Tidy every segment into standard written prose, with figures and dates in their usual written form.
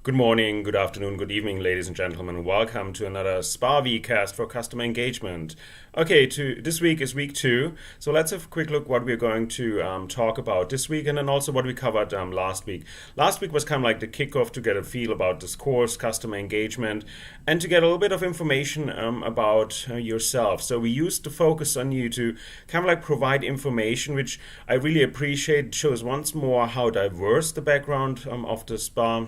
Good morning, good afternoon, good evening, ladies and gentlemen. Welcome to another Spa Vcast for customer engagement. Okay, this week is week 2, so let's have a quick look what we're going to talk about this week, and then also what we covered last week. Last week was kind of like the kickoff to get a feel about this course, customer engagement, and to get a little bit of information about yourself. So we used the focus on you to kind of like provide information, which I really appreciate. It shows once more how diverse the background of the spa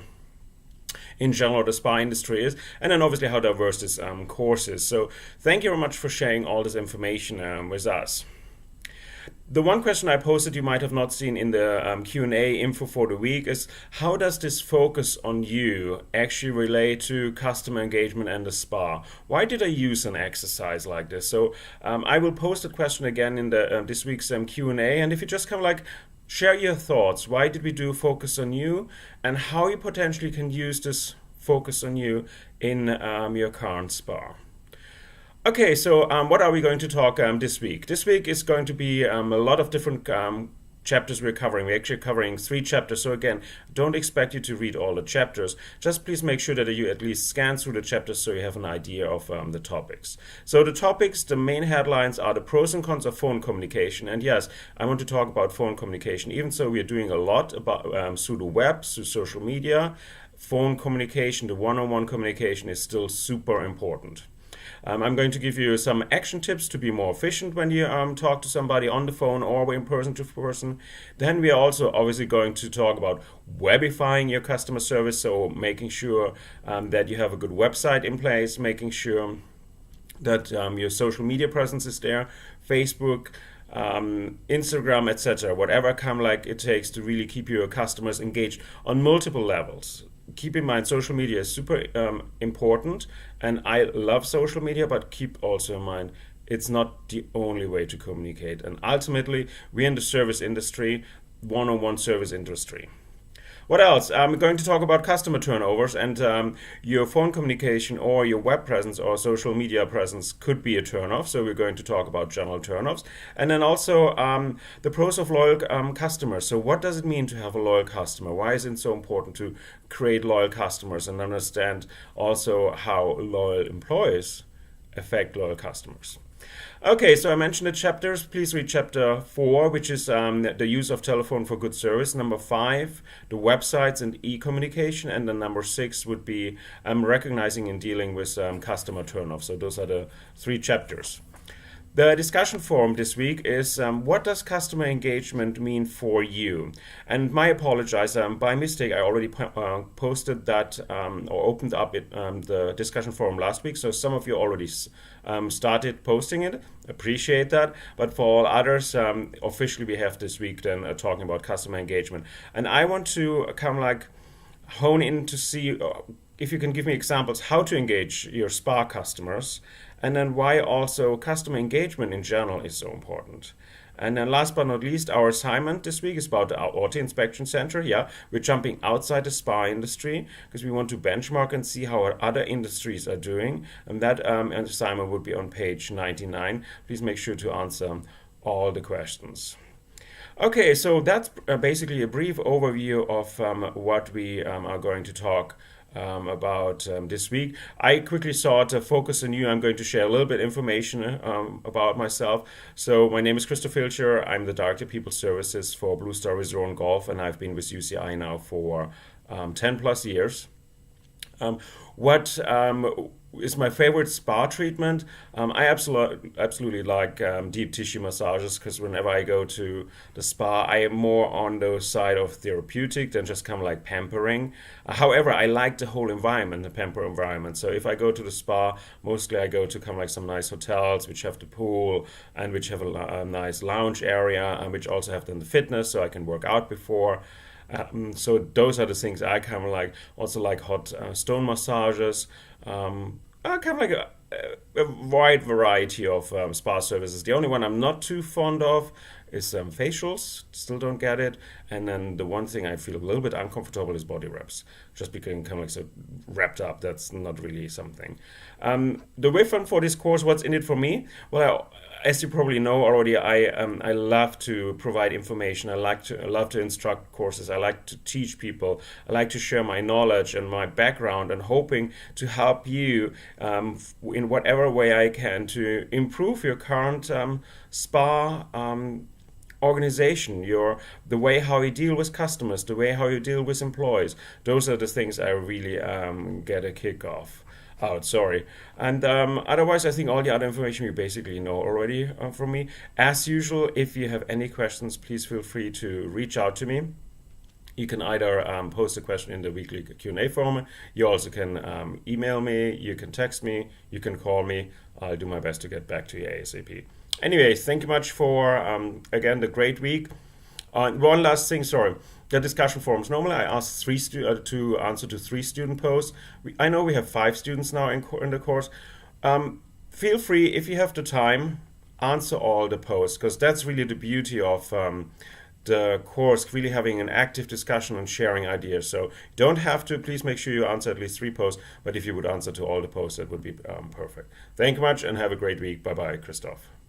in general the spa industry is, and then obviously how diverse this course is. So thank you very much for sharing all this information with us. The one question I posted you might have not seen in the Q&A info for the week is, how does this focus on you actually relate to customer engagement and the spa? Why did I use an exercise like this? So I will post the question again in the this week's Q&A, and if you just kind of like share your thoughts. Why did we do focus on you, and how you potentially can use this focus on you in your current spa? Okay, so what are we going to talk this week? This week is going to be a lot of different chapters we're covering. We're actually covering 3 chapters. So again, don't expect you to read all the chapters. Just please make sure that you at least scan through the chapters so you have an idea of the topics. So the topics, the main headlines are the pros and cons of phone communication. And yes, I want to talk about phone communication. Even so, we're doing a lot about through the web, through social media. Phone communication, the one-on-one communication is still super important. I'm going to give you some action tips to be more efficient when you talk to somebody on the phone or in person to person. Then we are also obviously going to talk about webifying your customer service, so making sure that you have a good website in place, making sure that your social media presence is there, Facebook, Instagram, etc. Whatever kind of like it takes to really keep your customers engaged on multiple levels. Keep in mind, social media is super important, and I love social media, but keep also in mind it's not the only way to communicate. And ultimately, we're in the service industry, one-on-one service industry. What else? I'm going to talk about customer turnovers, and your phone communication or your web presence or social media presence could be a turnoff. So we're going to talk about general turnoffs. And then also the pros of loyal customers. So what does it mean to have a loyal customer? Why is it so important to create loyal customers, and understand also how loyal employees affect loyal customers? Okay, so I mentioned the chapters. Please read chapter 4, which is the use of telephone for good service. Number 5, the websites and e-communication. And then number 6 would be recognizing and dealing with customer turnoff. So those are the 3 chapters. The discussion forum this week is what does customer engagement mean for you? And my apologize, by mistake I already posted that or opened up the discussion forum last week, so some of you already started posting it. Appreciate that. But for all others, officially we have this week then talking about customer engagement. And I want to kind of like hone in to see if you can give me examples how to engage your spa customers, and then why also customer engagement in general is so important. And then last but not least, our assignment this week is about our auto inspection center. Yeah, we're jumping outside the spa industry because we want to benchmark and see how other industries are doing. And that assignment would be on page 99. Please make sure to answer all the questions. Okay, so that's basically a brief overview of what we are going to talk about this week. I quickly thought focus on you. I'm going to share a little bit information about myself. So my name is Christoph Filcher. I'm the Director of People Services for Blue Star Resort and Golf, and I've been with UCI now for 10 plus years. What is my favorite spa treatment? I absolutely like deep tissue massages, because whenever I go to the spa, I am more on the side of therapeutic than just kind of like pampering. However, I like the whole environment, the pamper environment. So if I go to the spa, mostly I go to kind of like some nice hotels which have the pool and which have a nice lounge area, and which also have then the fitness, so I can work out before. So those are the things I kind of like. Also like hot stone massages, kind of like a wide variety of spa services. The only one I'm not too fond of is facials, still don't get it. And then the one thing I feel a little bit uncomfortable is body reps. Just becoming kind of like so wrapped up, that's not really something. The vision for this course, what's in it for me? Well, as you probably know already, I love to provide information. I love to instruct courses. I like to teach people. I like to share my knowledge and my background, and hoping to help you in whatever way I can to improve your current spa organization, the way how you deal with customers, the way how you deal with employees. Those are the things I really get a kick off. Out, sorry. And otherwise, I think all the other information you basically know already from me. As usual, if you have any questions, please feel free to reach out to me. You can either post a question in the weekly Q&A forum. You also can email me, you can text me, you can call me. I'll do my best to get back to you ASAP. Anyways, thank you much for, again, the great week. One last thing, sorry. The discussion forums. Normally, I ask to answer to 3 student posts. I know we have 5 students now in the course. Feel free, if you have the time, answer all the posts, because that's really the beauty of the course, really having an active discussion and sharing ideas. So you don't have to. Please make sure you answer at least 3 posts. But if you would answer to all the posts, that would be perfect. Thank you much and have a great week. Bye-bye, Christoph.